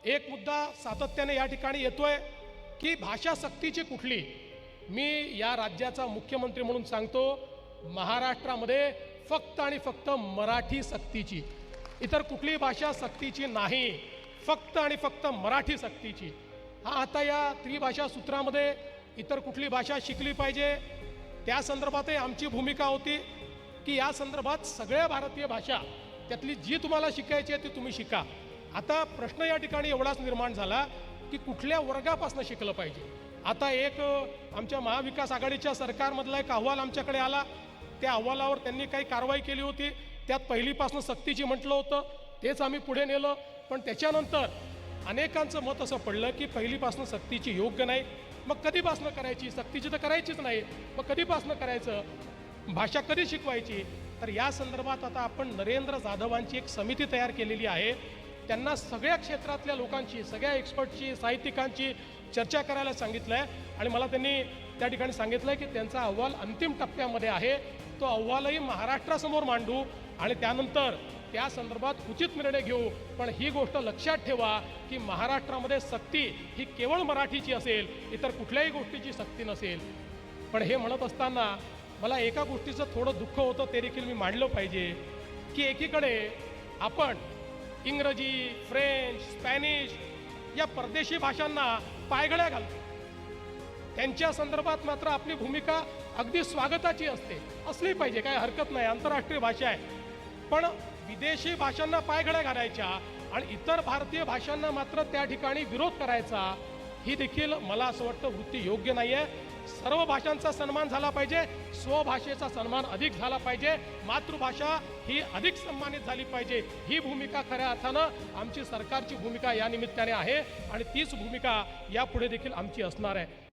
एक मुद्दा सातत्याने या ठिकाणी येतोय की भाषा सक्तीची कुठली. मी या राज्याचा मुख्यमंत्री म्हणून सांगतो, महाराष्ट्रामध्ये फक्त आणि फक्त मराठी सक्तीची, इतर कुठली भाषा सक्तीची नाही, फक्त आणि फक्त मराठी सक्तीची. हा आता या त्रिभाषा सूत्रामध्ये इतर कुठली भाषा शिकली पाहिजे त्या संदर्भातही आमची भूमिका होती की या संदर्भात सगळ्या भारतीय भाषा त्यातली जी तुम्हाला शिकायची आहे ती तुम्ही शिका. आता प्रश्न या ठिकाणी एवढाच निर्माण झाला की कुठल्या वर्गापासून शिकलं पाहिजे. आता एक आमच्या महाविकास आघाडीच्या सरकारमधला एक अहवाल आमच्याकडे आला. त्या अहवालावर त्यांनी काही कारवाई केली होती. त्यात पहिलीपासून सक्तीची म्हटलं होतं, तेच आम्ही पुढे नेलं. पण त्याच्यानंतर अनेकांचं मत असं पडलं की पहिलीपासून सक्तीची योग्य नाही. मग कधीपासून करायची? सक्तीची तर करायचीच नाही, मग कधीपासून करायचं? भाषा कधी शिकवायची? तर या संदर्भात आता आपण नरेंद्र जाधवांची एक समिती तयार केलेली आहे. त्यांना सगळ्या क्षेत्रातल्या लोकांची, सगळ्या एक्सपर्टची, साहित्यिकांची चर्चा करायला सांगितलं आहे. आणि मला त्यांनी त्या ठिकाणी सांगितलं आहे की त्यांचा अहवाल अंतिम टप्प्यामध्ये आहे. तो अहवालही महाराष्ट्रासमोर मांडू आणि त्यानंतर त्या संदर्भात उचित निर्णय घेऊ. पण ही गोष्ट लक्षात ठेवा की महाराष्ट्रामध्ये सक्ती ही केवळ मराठीची असेल, इतर कुठल्याही गोष्टीची सक्ती नसेल. पण हे म्हणत असताना मला एका गोष्टीचं थोडं दुःख होतं, ते देखील मी मांडलं पाहिजे की एकीकडे आपण इंग्रजी, फ्रेंच, स्पॅनिश या परदेशी भाषांना पायघड्या घालतो. त्यांच्या संदर्भात मात्र आपली भूमिका अगदी स्वागताची असली पाहिजे, काय हरकत नाही, आंतरराष्ट्रीय भाषा आहे. पण विदेशी भाषांना पायघड्या घालायच्या आणि इतर भारतीय भाषांना मात्र त्या ठिकाणी विरोध करायचा, ही देखील मला असं वाटतं वृत्ती योग्य नाही आहे. सर्व भाषांचा सन्मान झाला पाहिजे, स्वभाषेचा सन्मान अधिक झाला पाहिजे, मातृभाषा ही अधिक सन्मानित झाली पाहिजे. ही भूमिका खऱ्या अर्थानं आमची सरकारची भूमिका या निमित्ताने आहे आणि तीच भूमिका यापुढे देखील आमची असणार आहे.